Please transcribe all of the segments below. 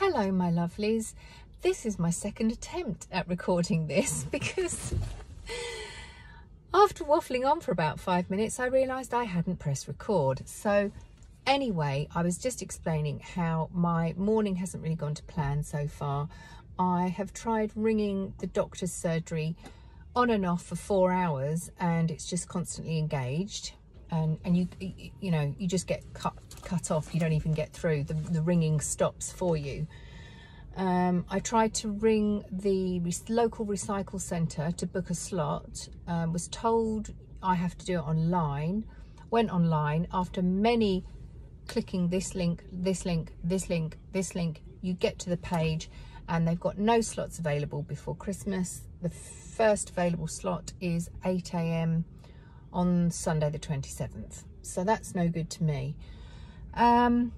Hello my lovelies, this is my second attempt at recording this because after waffling on for about 5 minutes I realised I hadn't pressed record. So anyway, I was just explaining how my morning hasn't really gone to plan so far. I have tried ringing the doctor's surgery on and off for 4 hours and it's just constantly engaged, and you know, you just get cut off. You don't even get through. The ringing stops for you. I tried to ring the local recycle centre to book a slot, was told I have to do it online, went online. After many clicking this link, this link, this link, this link, you get to the page and they've got no slots available before Christmas. The first available slot is 8 AM on Sunday the 27th. So that's no good to me. I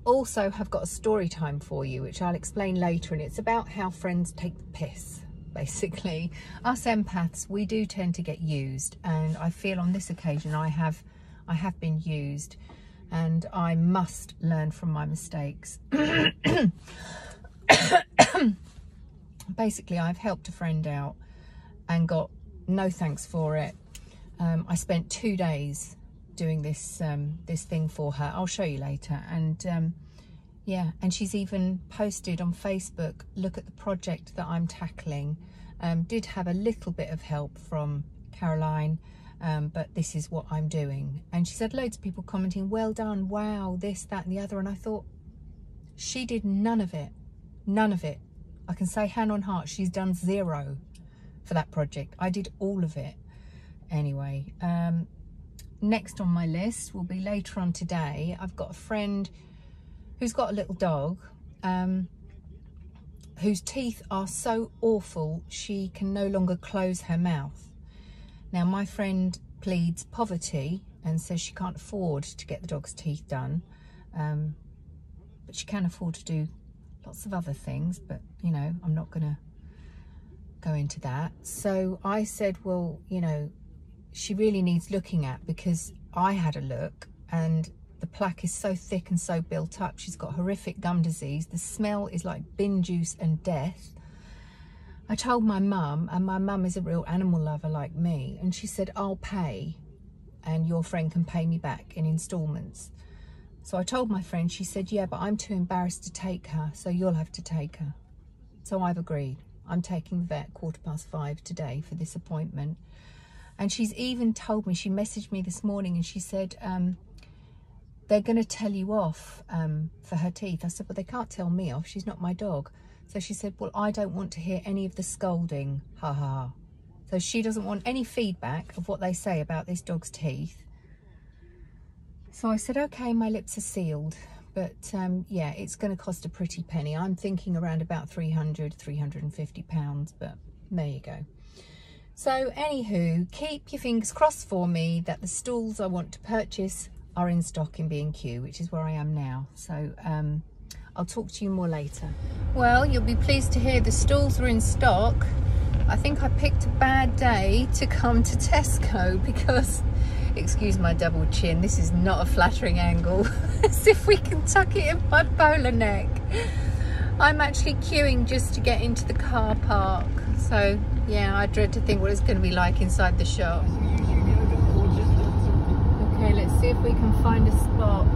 also have got a story time for you, which I'll explain later, and it's about how friends take the piss. Basically, us empaths, we do tend to get used, and I feel on this occasion I have been used, and I must learn from my mistakes. Basically, I've helped a friend out and got no thanks for it. I spent 2 days doing this this thing for her. I'll show you later. And yeah, and she's even posted on Facebook, look at the project that I'm tackling. Did have a little bit of help from Caroline, but this is what I'm doing. And she's had loads of people commenting, well done, wow, this, that and the other. And I thought, she did none of it. None of it. I can say hand on heart, she's done 0 for that project. I did all of it. Anyway, next on my list will be later on today. I've got a friend who's got a little dog whose teeth are so awful she can no longer close her mouth. Now my friend pleads poverty and says she can't afford to get the dog's teeth done, but she can afford to do lots of other things, but you know, I'm not gonna go into that. So I said, well, you know, she really needs looking at, because I had a look and the plaque is so thick and so built up. She's got horrific gum disease. The smell is like bin juice and death. I told my mum, and my mum is a real animal lover like me, and she said, I'll pay and your friend can pay me back in installments. So I told my friend, she said, yeah, but I'm too embarrassed to take her, so you'll have to take her. So I've agreed. I'm taking the vet 5:15 today for this appointment. And she's even told me, she messaged me this morning and she said, they're going to tell you off for her teeth. I said, but they can't tell me off. She's not my dog. So she said, well, I don't want to hear any of the scolding. Ha ha ha. So she doesn't want any feedback of what they say about this dog's teeth. So I said, okay, my lips are sealed. But yeah, it's going to cost a pretty penny. I'm thinking around about £350, but there you go. So anywho, keep your fingers crossed for me that the stools I want to purchase are in stock in B&Q, which is where I am now. So I'll talk to you more later. Well, you'll be pleased to hear the stools are in stock. I think I picked a bad day to come to Tesco because, excuse my double chin, this is not a flattering angle, as if we can tuck it in my polar neck. I'm actually queuing just to get into the car park. So yeah, I dread to think what it's going to be like inside the shop. Okay, let's see if we can find a spot.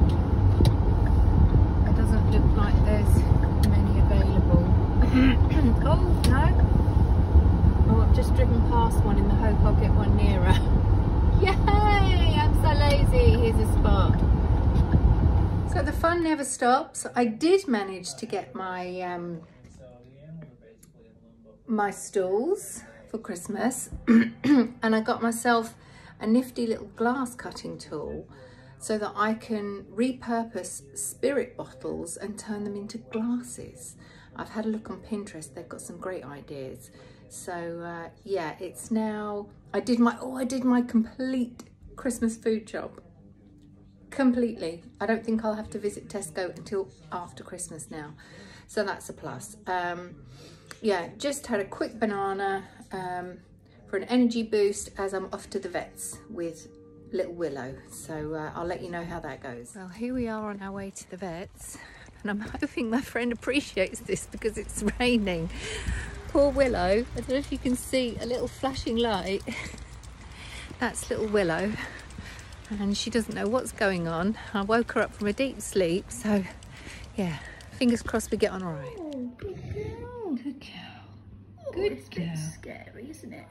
It doesn't look like there's many available. Oh, no. Oh, I've just driven past one in the hope I'll get one nearer. Yay! I'm so lazy. Here's a spot. So the fun never stops. I did manage to get my my stools for Christmas and I got myself a nifty little glass cutting tool so that I can repurpose spirit bottles and turn them into glasses. I've had a look on Pinterest, they've got some great ideas. So yeah, it's now, I did my complete Christmas food shop. Completely. I don't think I'll have to visit Tesco until after Christmas now. So that's a plus. Yeah, just had a quick banana for an energy boost as I'm off to the vets with little Willow. So I'll let you know how that goes. Well, here we are on our way to the vets, and I'm hoping my friend appreciates this because it's raining. Poor Willow. I don't know if you can see a little flashing light. That's little Willow, and she doesn't know what's going on. I woke her up from a deep sleep, so yeah, fingers crossed we get on all right. Oh, good girl. Good girl. Oh, Good it's a girl. bit scary, isn't it?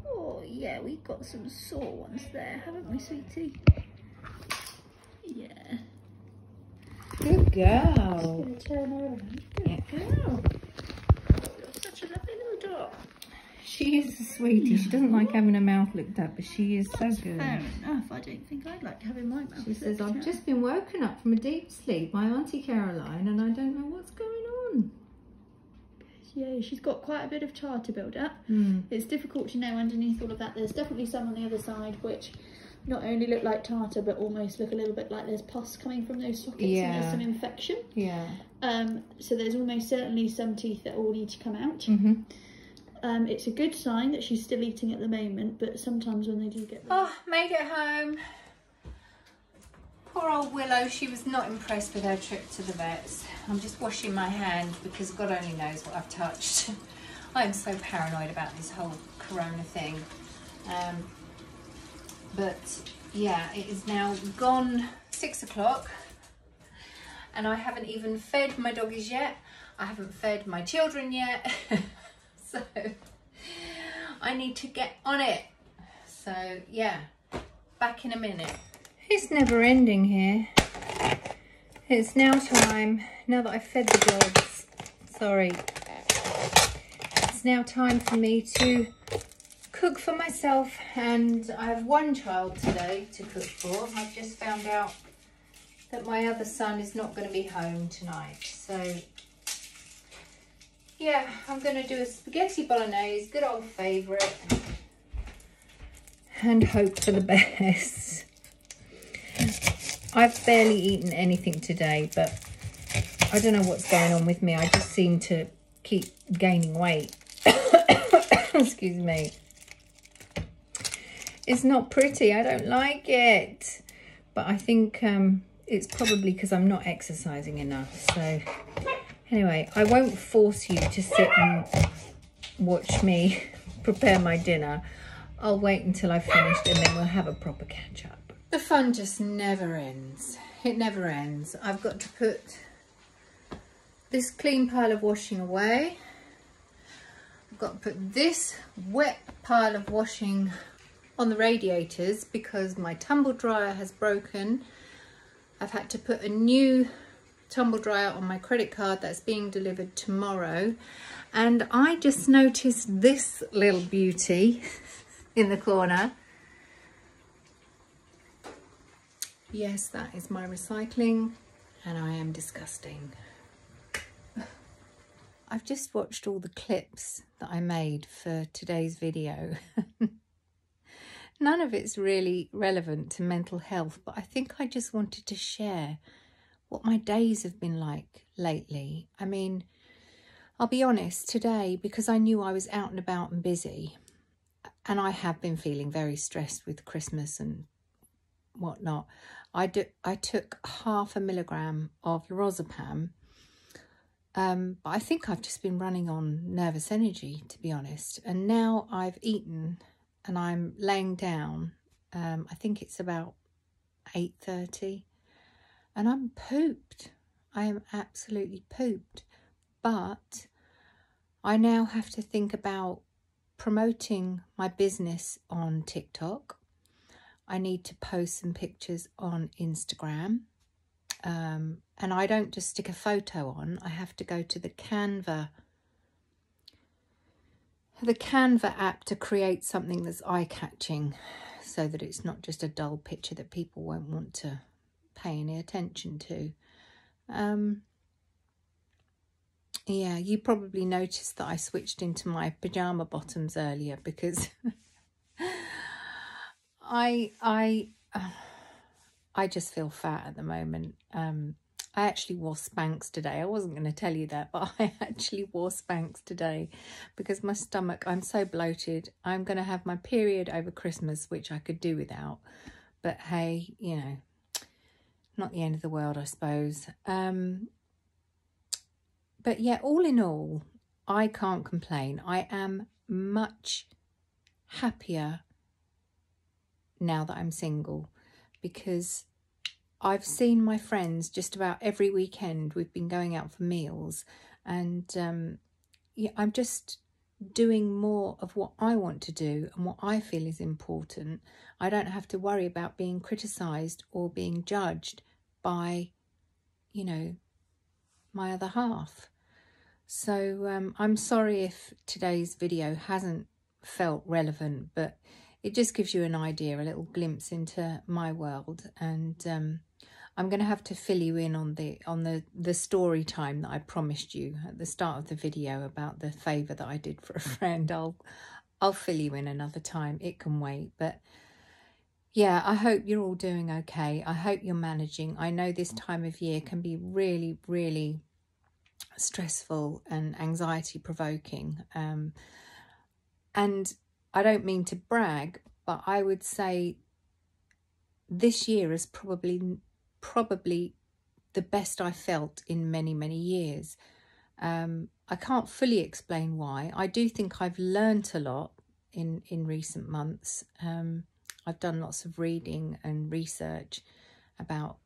Oh yeah, we've got some sore ones there, haven't we, sweetie? Yeah. Good girl. Gonna turn her around. Yeah. Girl. You're such a lovely little dog. She is a sweetie. She doesn't like having her mouth looked at, but she is so good. Fair enough. I don't think I'd like having my mouth. She says, looked I've at. just been woken up from a deep sleep by Auntie Caroline and I don't know what's going on. Yeah, she's got quite a bit of tartar build up. Mm. It's difficult to know underneath all of that. There's definitely some on the other side which not only look like tartar but almost look a little bit like there's pus coming from those sockets and there's some infection. Yeah. So there's almost certainly some teeth that all need to come out. Mm-hmm. It's a good sign that she's still eating at the moment, but sometimes when they do get... Oh, made it home. Poor old Willow, she was not impressed with her trip to the vets. I'm just washing my hand because God only knows what I've touched. I'm so paranoid about this whole corona thing. But yeah, it is now gone 6 o'clock and I haven't even fed my doggies yet. I haven't fed my children yet. So I need to get on it. So yeah, back in a minute. It's never ending here. It's now time, now that I've fed the dogs, sorry. It's now time for me to cook for myself, and I have one child today to cook for. I've just found out that my other son is not going to be home tonight. So yeah, I'm going to do a spaghetti bolognese, good old favourite, and hope for the best. I've barely eaten anything today, but I don't know what's going on with me. I just seem to keep gaining weight. Excuse me. It's not pretty. I don't like it. But I think it's probably because I'm not exercising enough. So anyway, I won't force you to sit and watch me prepare my dinner. I'll wait until I've finished and then we'll have a proper catch up. The fun just never ends. It never ends. I've got to put this clean pile of washing away. I've got to put this wet pile of washing on the radiators because my tumble dryer has broken. I've had to put a new tumble dryer on my credit card that's being delivered tomorrow. And I just noticed this little beauty in the corner. Yes, that is my recycling, and I am disgusting. I've just watched all the clips that I made for today's video. None of it's really relevant to mental health, but I think I just wanted to share what my days have been like lately. I mean, I'll be honest, today, because I knew I was out and about and busy, and I have been feeling very stressed with Christmas and whatnot, I took 0.5 milligram of lorazepam, but I think I've just been running on nervous energy, to be honest. And now I've eaten and I'm laying down. I think it's about 8:30, and I'm pooped. I am absolutely pooped. But I now have to think about promoting my business on TikTok. I need to post some pictures on Instagram. And I don't just stick a photo on. I have to go to the Canva app to create something that's eye-catching so that it's not just a dull picture that people won't want to pay any attention to. Yeah, you probably noticed that I switched into my pyjama bottoms earlier because I just feel fat at the moment. I actually wore Spanx today. I wasn't going to tell you that, but I actually wore Spanx today because my stomach, I'm so bloated. I'm going to have my period over Christmas, which I could do without. But hey, you know, not the end of the world, I suppose. But yeah, all in all, I can't complain. I am much happier now that I'm single, because I've seen my friends just about every weekend. We've been going out for meals, and yeah, I'm just doing more of what I want to do and what I feel is important. I don't have to worry about being criticised or being judged by, you know, my other half. So I'm sorry if today's video hasn't felt relevant, but it just gives you an idea, a little glimpse into my world. And I'm going to have to fill you in on the story time that I promised you at the start of the video about the favour that I did for a friend. I'll fill you in another time. It can wait. But yeah, I hope you're all doing okay. I hope you're managing. I know this time of year can be really, really stressful and anxiety provoking. And I don't mean to brag, but I would say this year is probably the best I felt in many, many years. I can't fully explain why. I do think I've learnt a lot in recent months. I've done lots of reading and research about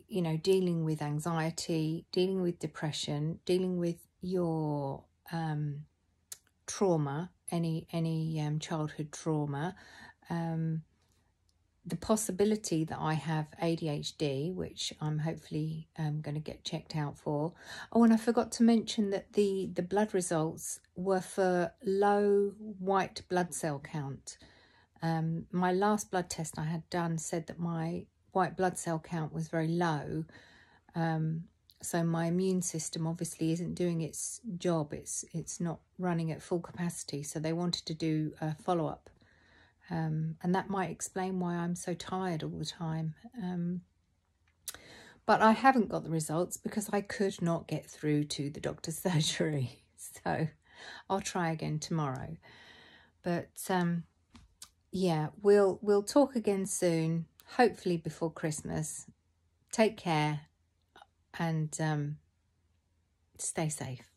you know, dealing with anxiety, dealing with depression, dealing with your trauma, any childhood trauma, the possibility that I have ADHD, which I'm hopefully going to get checked out for. Oh, and I forgot to mention that the blood results were for low white blood cell count. My last blood test I had done said that my white blood cell count was very low. So my immune system obviously isn't doing its job. It's not running at full capacity. So they wanted to do a follow-up. And that might explain why I'm so tired all the time. But I haven't got the results because I could not get through to the doctor's surgery. So I'll try again tomorrow. But yeah, we'll talk again soon, hopefully before Christmas. Take care and stay safe.